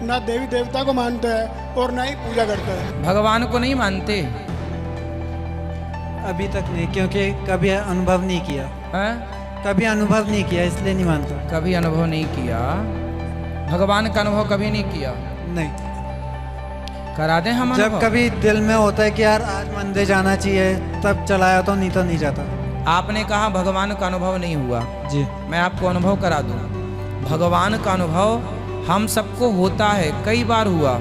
ना देवी देवता को मानता है और ना ही पूजा करता है। भगवान को नहीं मानते अभी तक नहीं, क्योंकि कभी अनुभव नहीं किया। हैं? कभी अनुभव नहीं किया, इसलिए नहीं मानता। कभी अनुभव नहीं किया, भगवान का अनुभव कभी नहीं किया। नहीं, करा दें हम जब अनुभव? कभी दिल में होता है कि यार आज मंदिर जाना चाहिए, तब चलाया तो नहीं जाता। आपने कहा भगवान का अनुभव नहीं हुआ, जी, मैं आपको अनुभव करा दूं। भगवान का अनुभव हम सबको होता है, कई बार हुआ,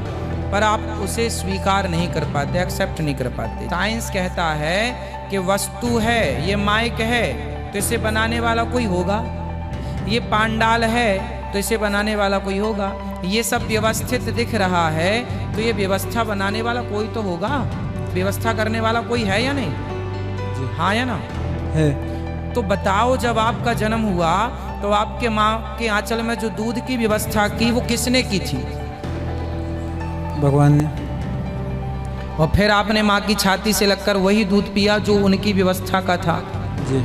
पर आप उसे स्वीकार नहीं कर पाते, एक्सेप्ट नहीं कर पाते। साइंस कहता है कि वस्तु है, ये माइक है तो इसे बनाने वाला कोई होगा, ये पांडाल है तो इसे बनाने वाला कोई होगा, ये सब व्यवस्थित दिख रहा है तो ये व्यवस्था बनाने वाला कोई तो होगा, व्यवस्था करने वाला कोई है या नहीं? हाँ या ना? है। तो बताओ, जब आपका जन्म हुआ तो आपके माँ के आंचल में जो दूध की व्यवस्था की वो किसने की थी? भगवान ने। और फिर आपने माँ की छाती से लगकर वही दूध पिया जो उनकी व्यवस्था का था, जी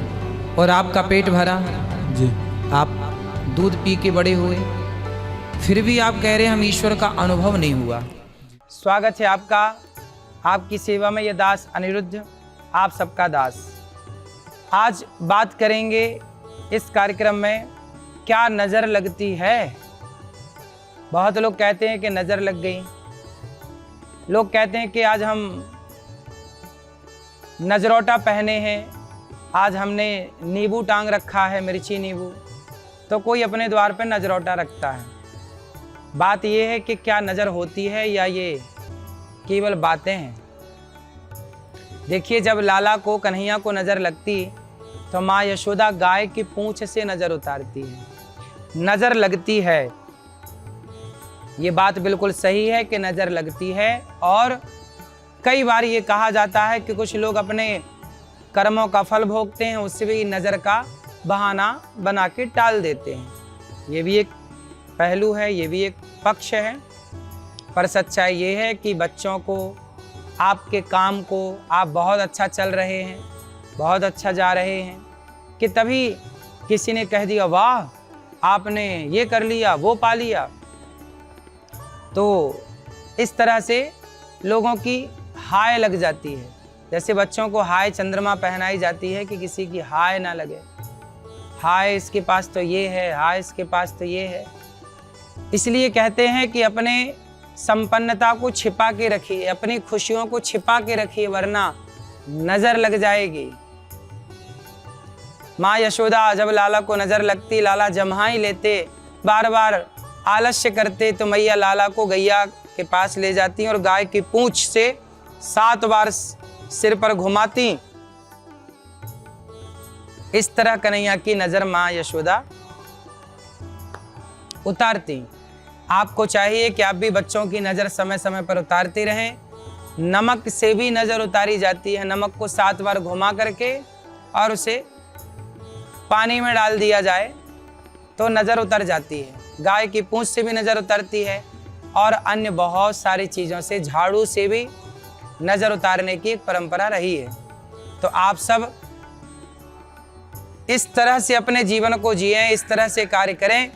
और आपका पेट भरा, जी। आप दूध पी के बड़े हुए, फिर भी आप कह रहे हैं हम ईश्वर का अनुभव नहीं हुआ। स्वागत है आपका, आपकी सेवा में ये दास अनिरुद्ध, आप सबका दास। आज बात करेंगे इस कार्यक्रम में, क्या नज़र लगती है। बहुत लोग कहते हैं कि नज़र लग गई, लोग कहते हैं कि आज हम नजरौटा पहने हैं, आज हमने नींबू टांग रखा है, मिर्ची नींबू, तो कोई अपने द्वार पर नजरौटा रखता है। बात यह है कि क्या नज़र होती है या ये केवल बातें हैं। देखिए, जब लाला को, कन्हैया को नज़र लगती तो माँ यशोदा गाय की पूंछ से नज़र उतारती है। नज़र लगती है, ये बात बिल्कुल सही है कि नज़र लगती है। और कई बार ये कहा जाता है कि कुछ लोग अपने कर्मों का फल भोगते हैं, उससे भी नज़र का बहाना बना के टाल देते हैं। ये भी एक पहलू है, ये भी एक पक्ष है। पर सच्चाई ये है कि बच्चों को, आपके काम को, आप बहुत अच्छा चल रहे हैं, बहुत अच्छा जा रहे हैं, कि तभी किसी ने कह दिया वाह आपने ये कर लिया, वो पा लिया। तो इस तरह से लोगों की हाय लग जाती है। जैसे बच्चों को हाय चंद्रमा पहनाई जाती है कि किसी की हाय ना लगे, हाय इसके पास तो ये है, हाय इसके पास तो ये है। इसलिए कहते हैं कि अपने संपन्नता को छिपा के रखिए, अपनी खुशियों को छिपा के रखिए, वरना नजर लग जाएगी। माँ यशोदा जब लाला को नजर लगती, लाला जम्हाई लेते, बार बार आलस्य करते, तो मैया लाला को गैया के पास ले जाती और गाय की पूंछ से 7 बार सिर पर घुमाती। इस तरह कन्हैया की नजर माँ यशोदा उतारती। आपको चाहिए कि आप भी बच्चों की नज़र समय समय पर उतारते रहें। नमक से भी नज़र उतारी जाती है, नमक को 7 बार घुमा करके और उसे पानी में डाल दिया जाए तो नज़र उतर जाती है। गाय की पूंछ से भी नज़र उतरती है और अन्य बहुत सारी चीज़ों से, झाड़ू से भी नज़र उतारने की एक परंपरा रही है। तो आप सब इस तरह से अपने जीवन को जिएं, इस तरह से कार्य करें।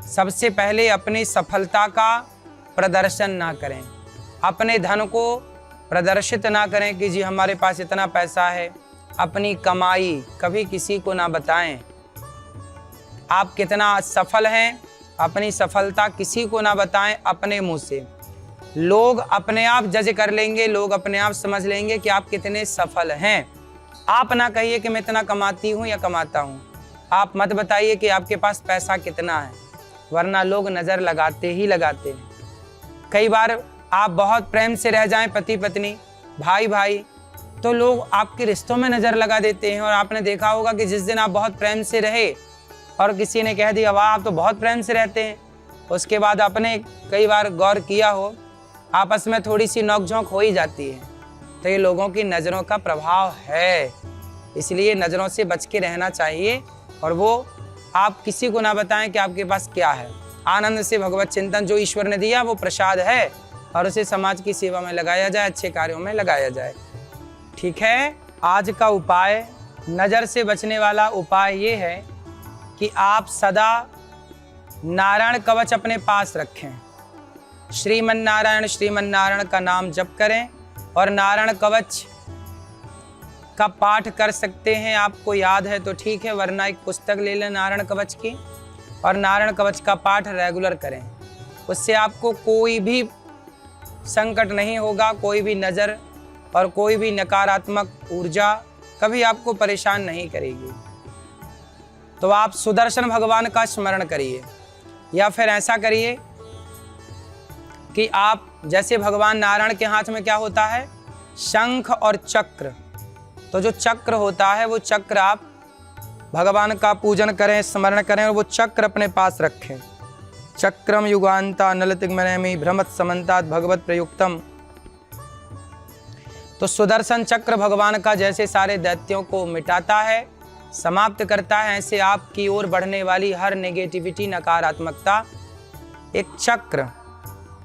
सबसे पहले अपनी सफलता का प्रदर्शन ना करें, अपने धन को प्रदर्शित ना करें कि जी हमारे पास इतना पैसा है। अपनी कमाई कभी किसी को ना बताएं। आप कितना सफल हैं, अपनी सफलता किसी को ना बताएं अपने मुंह से। लोग अपने आप जज कर लेंगे, लोग अपने आप समझ लेंगे कि आप कितने सफल हैं। आप ना कहिए कि मैं इतना कमाती हूँ या कमाता हूँ। आप मत बताइए कि आपके पास पैसा कितना है, वरना लोग नज़र लगाते ही लगाते हैं। कई बार आप बहुत प्रेम से रह जाएं, पति पत्नी, भाई भाई, तो लोग आपके रिश्तों में नज़र लगा देते हैं। और आपने देखा होगा कि जिस दिन आप बहुत प्रेम से रहे और किसी ने कह दिया वाह आप तो बहुत प्रेम से रहते हैं, उसके बाद आपने कई बार गौर किया हो, आपस में थोड़ी सी नोकझोंक हो ही जाती है। तो ये लोगों की नज़रों का प्रभाव है, इसलिए नज़रों से बच के रहना चाहिए। और वो आप किसी को ना बताएं कि आपके पास क्या है। आनंद से भगवत चिंतन जो ईश्वर ने दिया वो प्रसाद है, और उसे समाज की सेवा में लगाया जाए, अच्छे कार्यों में लगाया जाए। ठीक है, आज का उपाय, नज़र से बचने वाला उपाय ये है कि आप सदा नारायण कवच अपने पास रखें। श्रीमन्नारायण श्रीमन्नारायण का नाम जप करें और नारायण कवच का पाठ कर सकते हैं। आपको याद है तो ठीक है, वरना एक पुस्तक ले लें नारायण कवच की और नारायण कवच का पाठ रेगुलर करें। उससे आपको कोई भी संकट नहीं होगा, कोई भी नज़र और कोई भी नकारात्मक ऊर्जा कभी आपको परेशान नहीं करेगी। तो आप सुदर्शन भगवान का स्मरण करिए, या फिर ऐसा करिए कि आप जैसे भगवान नारायण के हाथ में क्या होता है, शंख और चक्र। तो जो चक्र होता है वो चक्र आप भगवान का पूजन करें, स्मरण करें और वो चक्र अपने पास रखें। चक्रम युगांता नलतिग्मनयमी भ्रमत समन्तात् भगवत प्रयुक्तम। तो सुदर्शन चक्र भगवान का जैसे सारे दैत्यों को मिटाता है, समाप्त करता है, ऐसे आपकी ओर बढ़ने वाली हर नेगेटिविटी, नकारात्मकता एक चक्र,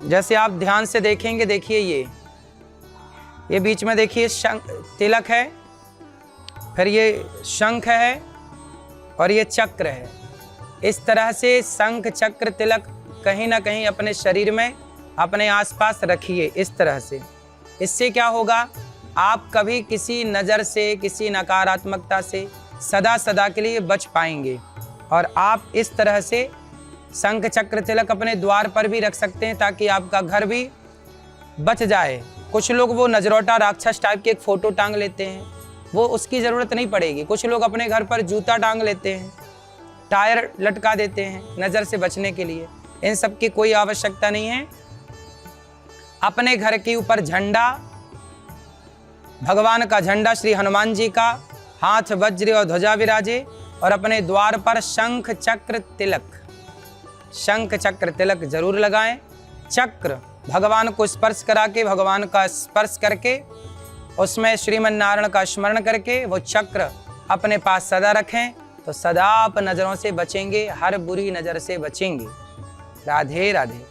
जैसे आप ध्यान से देखेंगे, देखिए ये बीच में देखिए तिलक है, फिर ये शंख है और ये चक्र है। इस तरह से शंख चक्र तिलक कहीं ना कहीं अपने शरीर में, अपने आसपास रखिए इस तरह से। इससे क्या होगा, आप कभी किसी नज़र से, किसी नकारात्मकता से सदा सदा के लिए बच पाएंगे। और आप इस तरह से शंख चक्र तिलक अपने द्वार पर भी रख सकते हैं ताकि आपका घर भी बच जाए। कुछ लोग वो नजरौटा राक्षस टाइप के एक फ़ोटो टांग लेते हैं, वो उसकी ज़रूरत नहीं पड़ेगी। कुछ लोग अपने घर पर जूता टांग लेते हैं, टायर लटका देते हैं नज़र से बचने के लिए। इन सब की कोई आवश्यकता नहीं है। अपने घर के ऊपर झंडा, भगवान का झंडा श्री हनुमान जी का, हाथ वज्र और ध्वजा विराजे, और अपने द्वार पर शंख चक्र तिलक जरूर लगाएं। चक्र भगवान को स्पर्श करा के, भगवान का स्पर्श करके, उसमें श्रीमन्नारायण का स्मरण करके वो चक्र अपने पास सदा रखें, तो सदा आप नज़रों से बचेंगे, हर बुरी नज़र से बचेंगे। राधे राधे।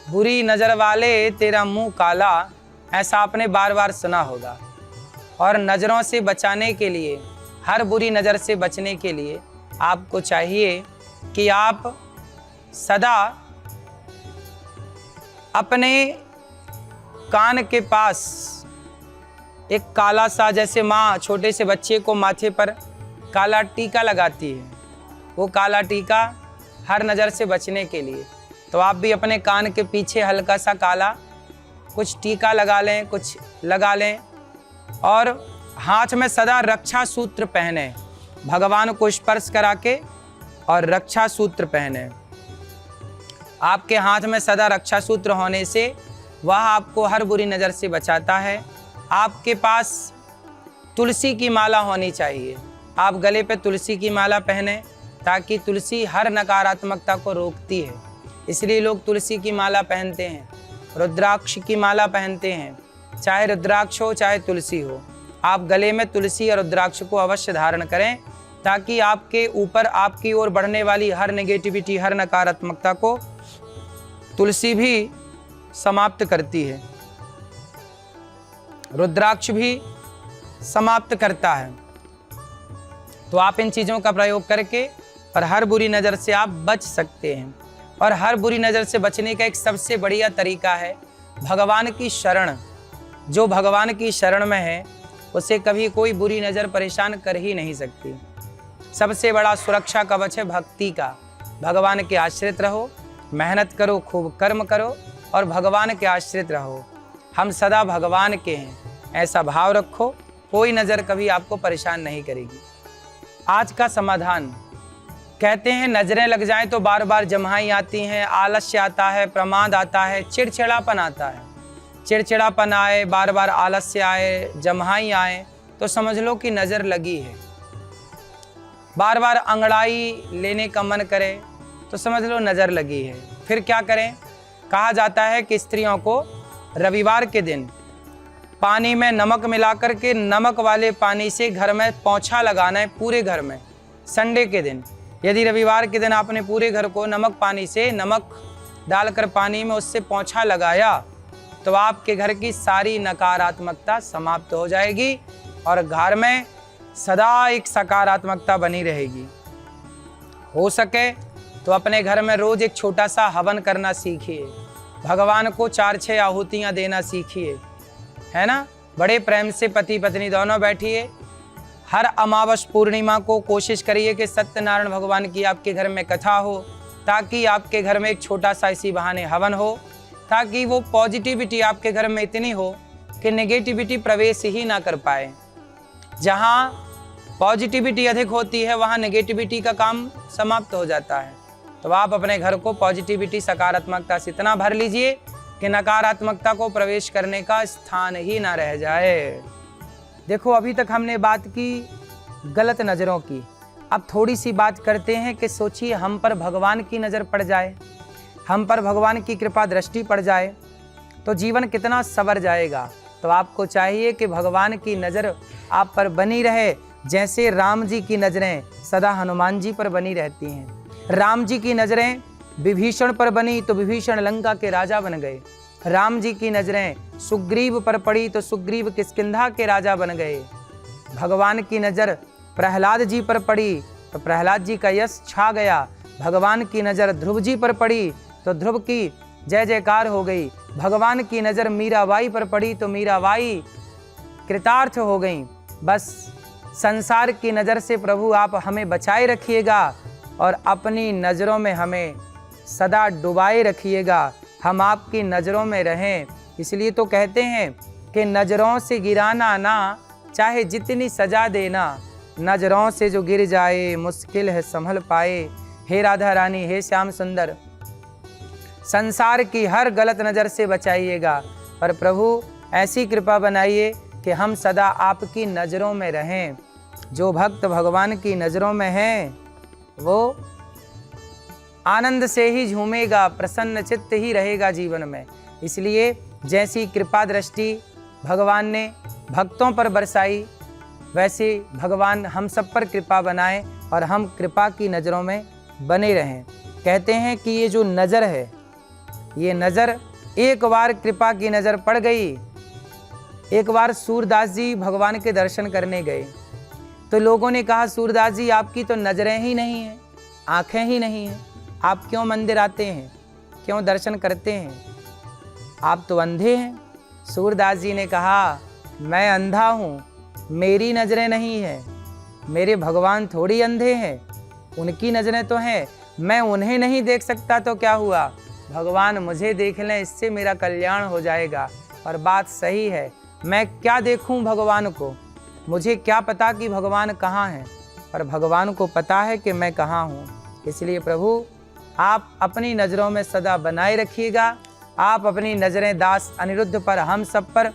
बुरी नज़र वाले तेरा मुंह काला, ऐसा आपने बार बार सुना होगा। और नज़रों से बचाने के लिए, हर बुरी नज़र से बचने के लिए आपको चाहिए कि आप सदा अपने कान के पास एक काला सा, जैसे माँ छोटे से बच्चे को माथे पर काला टीका लगाती है, वो काला टीका हर नज़र से बचने के लिए, तो आप भी अपने कान के पीछे हल्का सा काला कुछ टीका लगा लें, कुछ लगा लें। और हाथ में सदा रक्षा सूत्र पहने, भगवान को स्पर्श करा के और रक्षा सूत्र पहने। आपके हाथ में सदा रक्षा सूत्र होने से वह आपको हर बुरी नज़र से बचाता है। आपके पास तुलसी की माला होनी चाहिए, आप गले पे तुलसी की माला पहने, ताकि तुलसी हर नकारात्मकता को रोकती है, इसलिए लोग तुलसी की माला पहनते हैं। रुद्राक्ष की माला पहनते हैं, चाहे रुद्राक्ष हो चाहे तुलसी हो, आप गले में तुलसी और रुद्राक्ष को अवश्य धारण करें, ताकि आपके ऊपर, आपकी ओर बढ़ने वाली हर नेगेटिविटी, हर नकारात्मकता को तुलसी भी समाप्त करती है, रुद्राक्ष भी समाप्त करता है। तो आप इन चीज़ों का प्रयोग करके और हर बुरी नज़र से आप बच सकते हैं। और हर बुरी नज़र से बचने का एक सबसे बढ़िया तरीका है भगवान की शरण। जो भगवान की शरण में है उसे कभी कोई बुरी नज़र परेशान कर ही नहीं सकती। सबसे बड़ा सुरक्षा कवच है भक्ति का। भगवान के आश्रित रहो, मेहनत करो, खूब कर्म करो और भगवान के आश्रित रहो। हम सदा भगवान के हैं, ऐसा भाव रखो, कोई नज़र कभी आपको परेशान नहीं करेगी। आज का समाधान, कहते हैं नज़रें लग जाएं तो बार बार जम्हाई आती हैं, आलस्य आता है, प्रमाद आता है, चिड़चिड़ापन आता है। चिड़चिड़ापन आए, बार बार आलस्य आए, जम्हाई आए, तो समझ लो कि नज़र लगी है। बार बार अंगड़ाई लेने का मन करे तो समझ लो नज़र लगी है। फिर क्या करें? कहा जाता है कि स्त्रियों को रविवार के दिन पानी में नमक मिलाकर के, नमक वाले पानी से घर में पोंछा लगाना है, पूरे घर में। संडे के दिन, यदि रविवार के दिन आपने पूरे घर को नमक पानी से, नमक डालकर पानी में उससे पोंछा लगाया, तो आपके घर की सारी नकारात्मकता समाप्त हो जाएगी और घर में सदा एक सकारात्मकता बनी रहेगी। हो सके तो अपने घर में रोज एक छोटा सा हवन करना सीखिए। भगवान को 4-6 आहुतियाँ देना सीखिए, है ना। बड़े प्रेम से पति पत्नी दोनों बैठिए। हर अमावस पूर्णिमा को कोशिश करिए कि सत्यनारायण भगवान की आपके घर में कथा हो, ताकि आपके घर में एक छोटा सा इसी बहाने हवन हो, ताकि वो पॉजिटिविटी आपके घर में इतनी हो कि नेगेटिविटी प्रवेश ही ना कर पाए। जहाँ पॉजिटिविटी अधिक होती है वहाँ नेगेटिविटी का काम समाप्त हो जाता है। तो आप अपने घर को पॉजिटिविटी सकारात्मकता से इतना भर लीजिए कि नकारात्मकता को प्रवेश करने का स्थान ही ना रह जाए। देखो, अभी तक हमने बात की गलत नज़रों की, अब थोड़ी सी बात करते हैं कि सोचिए हम पर भगवान की नज़र पड़ जाए, हम पर भगवान की कृपा दृष्टि पड़ जाए तो जीवन कितना संवर जाएगा। तो आपको चाहिए कि भगवान की नज़र आप पर बनी रहे, जैसे राम जी की नज़रें सदा हनुमान जी पर बनी रहती हैं। राम जी की नज़रें विभीषण पर बनी तो विभीषण लंका के राजा बन गए। राम जी की नज़रें सुग्रीव पर पड़ी तो सुग्रीव किष्किंधा के राजा बन गए। भगवान की नज़र प्रहलाद जी पर पड़ी तो प्रहलाद जी का यश छा गया। भगवान की नज़र ध्रुव जी पर पड़ी तो ध्रुव की जय जयकार हो गई। भगवान की नज़र मीराबाई पर पड़ी तो मीराबाई कृतार्थ हो गई। बस संसार की नज़र से प्रभु आप हमें बचाए रखिएगा और अपनी नज़रों में हमें सदा डुबाए रखिएगा। हम आपकी नज़रों में रहें। इसलिए तो कहते हैं कि नज़रों से गिराना ना, चाहे जितनी सजा देना, नज़रों से जो गिर जाए मुश्किल है संभल पाए। हे राधा रानी, हे श्याम सुंदर, संसार की हर गलत नज़र से बचाइएगा, पर प्रभु ऐसी कृपा बनाइए कि हम सदा आपकी नज़रों में रहें। जो भक्त भगवान की नज़रों में हैं वो आनंद से ही झूमेगा, प्रसन्न चित्त ही रहेगा जीवन में। इसलिए जैसी कृपा दृष्टि भगवान ने भक्तों पर बरसाई, वैसे भगवान हम सब पर कृपा बनाए और हम कृपा की नज़रों में बने रहें। कहते हैं कि ये जो नज़र है, ये नज़र एक बार कृपा की नज़र पड़ गई। एक बार सूरदास जी भगवान के दर्शन करने गए तो लोगों ने कहा, सूरदास जी आपकी तो नज़रें ही नहीं हैं, आँखें ही नहीं हैं, आप क्यों मंदिर आते हैं, क्यों दर्शन करते हैं, आप तो अंधे हैं। सूरदास जी ने कहा, मैं अंधा हूँ, मेरी नज़रें नहीं हैं, मेरे भगवान थोड़ी अंधे हैं, उनकी नज़रें तो हैं, मैं उन्हें नहीं देख सकता तो क्या हुआ, भगवान मुझे देख लें, इससे मेरा कल्याण हो जाएगा। और बात सही है, मैं क्या देखूं भगवान को, मुझे क्या पता कि भगवान कहाँ हैं, पर भगवान को पता है कि मैं कहाँ हूँ। इसलिए प्रभु आप अपनी नज़रों में सदा बनाए रखिएगा। आप अपनी नज़रें दास अनिरुद्ध पर, हम सब पर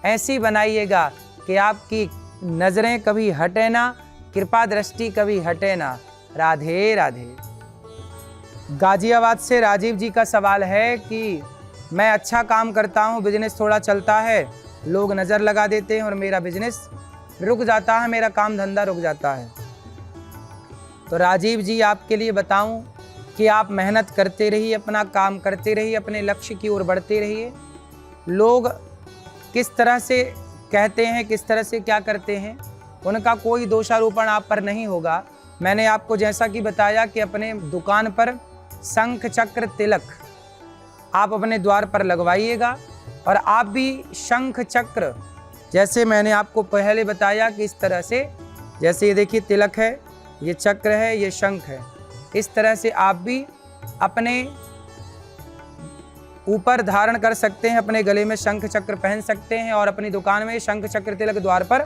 ऐसी बनाइएगा कि आपकी नज़रें कभी हटे ना, कृपा दृष्टि कभी हटे ना। राधे राधे। गाजियाबाद से राजीव जी का सवाल है कि मैं अच्छा काम करता हूँ, बिजनेस थोड़ा चलता है, लोग नज़र लगा देते हैं और मेरा बिजनेस रुक जाता है, मेरा काम धंधा रुक जाता है। तो राजीव जी आपके लिए बताऊं कि आप मेहनत करते रहिए, अपना काम करते रहिए, अपने लक्ष्य की ओर बढ़ते रहिए। लोग किस तरह से कहते हैं, किस तरह से क्या करते हैं, उनका कोई दोषारोपण आप पर नहीं होगा। मैंने आपको जैसा कि बताया कि अपने दुकान पर शंख चक्र तिलक आप अपने द्वार पर लगवाइएगा और आप भी शंख चक्र, जैसे मैंने आपको पहले बताया कि इस तरह से, जैसे ये देखिए तिलक है, ये चक्र है, ये शंख है, इस तरह से आप भी अपने ऊपर धारण कर सकते हैं, अपने गले में शंख चक्र पहन सकते हैं और अपनी दुकान में शंख चक्र तिलक द्वार पर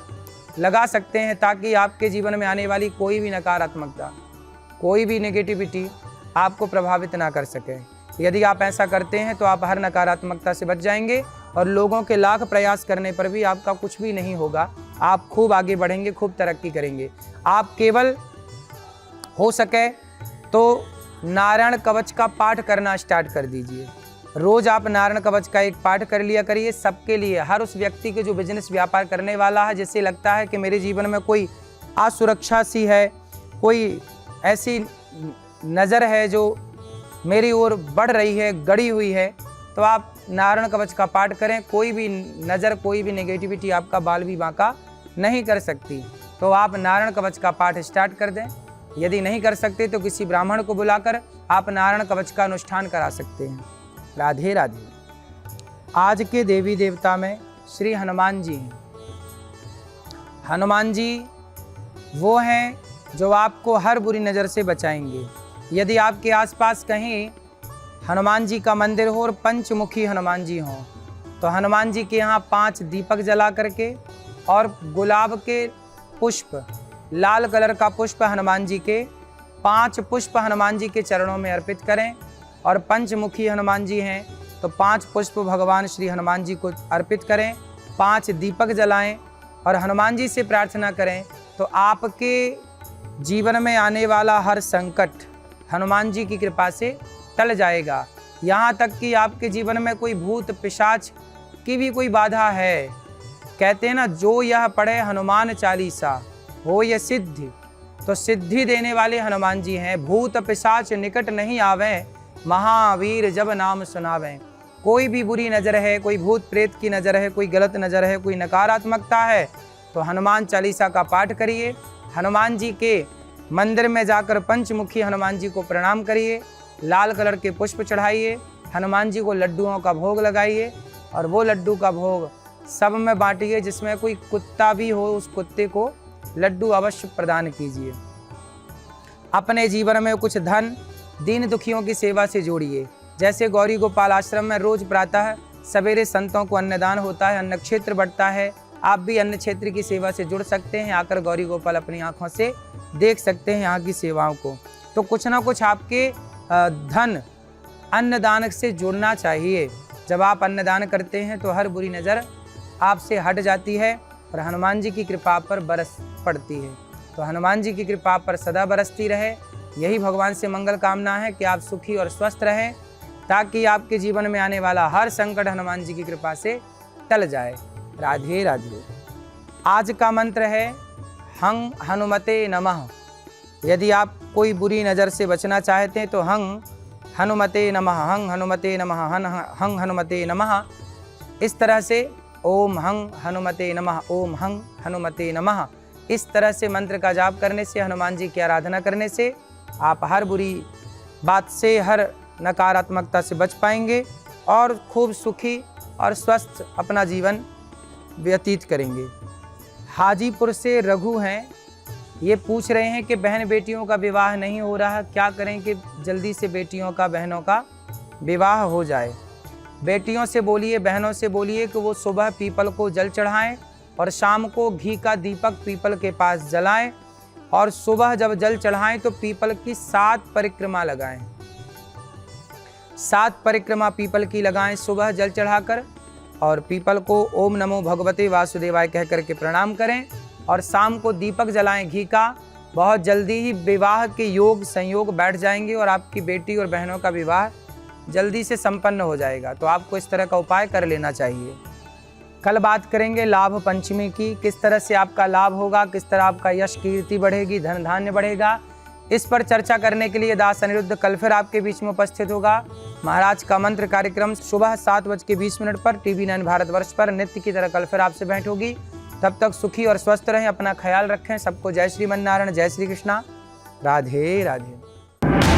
लगा सकते हैं, ताकि आपके जीवन में आने वाली कोई भी नकारात्मकता, कोई भी नेगेटिविटी आपको प्रभावित ना कर सके। यदि आप ऐसा करते हैं तो आप हर नकारात्मकता से बच जाएंगे और लोगों के लाख प्रयास करने पर भी आपका कुछ भी नहीं होगा। आप खूब आगे बढ़ेंगे, खूब तरक्की करेंगे। आप केवल हो सके तो नारायण कवच का पाठ करना स्टार्ट कर दीजिए। रोज़ आप नारायण कवच का एक पाठ कर लिया करिए, सबके लिए, हर उस व्यक्ति के जो बिजनेस व्यापार करने वाला है, जिससे लगता है कि मेरे जीवन में कोई असुरक्षा सी है, कोई ऐसी नज़र है जो मेरी ओर बढ़ रही है, गड़ी हुई है, तो आप नारायण कवच का पाठ करें। कोई भी नज़र, कोई भी नेगेटिविटी आपका बाल भी बांका नहीं कर सकती। तो आप नारायण कवच का पाठ स्टार्ट कर दें। यदि नहीं कर सकते तो किसी ब्राह्मण को बुलाकर आप नारायण कवच का अनुष्ठान करा सकते हैं। राधे राधे। आज के देवी देवता में श्री हनुमान जी हैं। हनुमान जी वो हैं जो आपको हर बुरी नज़र से बचाएंगे। यदि आपके आसपास कहीं हनुमान जी का मंदिर हो और पंचमुखी हनुमान जी हों, तो हनुमान जी के यहाँ 5 दीपक जला करके और गुलाब के पुष्प, लाल कलर का पुष्प हनुमान जी के 5 पुष्प हनुमान जी के चरणों में अर्पित करें। और पंचमुखी हनुमान जी हैं तो 5 पुष्प भगवान श्री हनुमान जी को अर्पित करें, 5 दीपक जलाएं और हनुमान जी से प्रार्थना करें तो आपके जीवन में आने वाला हर संकट हनुमान जी की कृपा से टल जाएगा। यहाँ तक कि आपके जीवन में कोई भूत पिशाच की भी कोई बाधा है, कहते हैं ना, जो यह पढ़े हनुमान चालीसा हो यह सिद्धि, तो सिद्धि देने वाले हनुमान जी हैं। भूत पिशाच निकट नहीं आवे, महावीर जब नाम सुनावें। कोई भी बुरी नज़र है, कोई भूत प्रेत की नज़र है, कोई गलत नज़र है, कोई नकारात्मकता है, तो हनुमान चालीसा का पाठ करिए। हनुमान जी के मंदिर में जाकर पंचमुखी हनुमान जी को प्रणाम करिए, लाल कलर के पुष्प चढ़ाइए, हनुमान जी को लड्डुओं का भोग लगाइए और वो लड्डू का भोग सब में बांटिए। जिसमें कोई कुत्ता भी हो, उस कुत्ते को लड्डू अवश्य प्रदान कीजिए। अपने जीवन में कुछ धन दीन दुखियों की सेवा से जोड़िए। जैसे गौरी गोपाल आश्रम में रोज प्रातः सवेरे संतों को अन्नदान होता है, अन्न क्षेत्र बढ़ता है। आप भी अन्न क्षेत्र की सेवा से जुड़ सकते हैं, आकर गौरी गोपाल अपनी आंखों से देख सकते हैं यहाँ की सेवाओं को। तो कुछ ना कुछ आपके धन अन्नदान से जुड़ना चाहिए। जब आप अन्नदान करते हैं तो हर बुरी नज़र आपसे हट जाती है और हनुमान जी की कृपा पर बरस पड़ती है। तो हनुमान जी की कृपा पर सदा बरसती रहे, यही भगवान से मंगल कामना है कि आप सुखी और स्वस्थ रहें, ताकि आपके जीवन में आने वाला हर संकट हनुमान जी की कृपा से टल जाए। राधे राधे। आज का मंत्र है हं हनुमते नमः। यदि आप कोई बुरी नज़र से बचना चाहते हैं तो हं हनुमते नमः, हं हनुमते नमः, हं हनुमते नमः। इस तरह से ओम हं हनुमते नमः, ओम हं हनुमते नमः, इस तरह से मंत्र का जाप करने से, हनुमान जी की आराधना करने से आप हर बुरी बात से, हर नकारात्मकता से बच पाएंगे और खूब सुखी और स्वस्थ अपना जीवन व्यतीत करेंगे। हाजीपुर से रघु हैं, ये पूछ रहे हैं कि बहन बेटियों का विवाह नहीं हो रहा, क्या करें कि जल्दी से बेटियों का, बहनों का विवाह हो जाए। बेटियों से बोलिए, बहनों से बोलिए कि वो सुबह पीपल को जल चढ़ाएं और शाम को घी का दीपक पीपल के पास जलाएं और सुबह जब जल चढ़ाएं तो पीपल की 7 परिक्रमा लगाएं। 7 परिक्रमा पीपल की लगाएं सुबह जल चढ़ाकर, और पीपल को ओम नमो भगवते वासुदेवाय कह करके प्रणाम करें और शाम को दीपक जलाएं घी का। बहुत जल्दी ही विवाह के योग संयोग बैठ जाएंगे और आपकी बेटी और बहनों का विवाह जल्दी से संपन्न हो जाएगा। तो आपको इस तरह का उपाय कर लेना चाहिए। कल बात करेंगे लाभ पंचमी की, किस तरह से आपका लाभ होगा, किस तरह आपका यश कीर्ति बढ़ेगी, धन धान्य बढ़ेगा। इस पर चर्चा करने के लिए दास अनिरुद्ध कल फिर आपके बीच में उपस्थित होगा। महाराज का मंत्र कार्यक्रम सुबह 7:20 पर TV9 भारतवर्ष पर नित्य की तरह कल फिर आपसे भेंट होगी। तब तक सुखी और स्वस्थ रहें, अपना ख्याल रखें। सबको जय श्रीमन्नारायण, जय श्री कृष्णा, राधे राधे।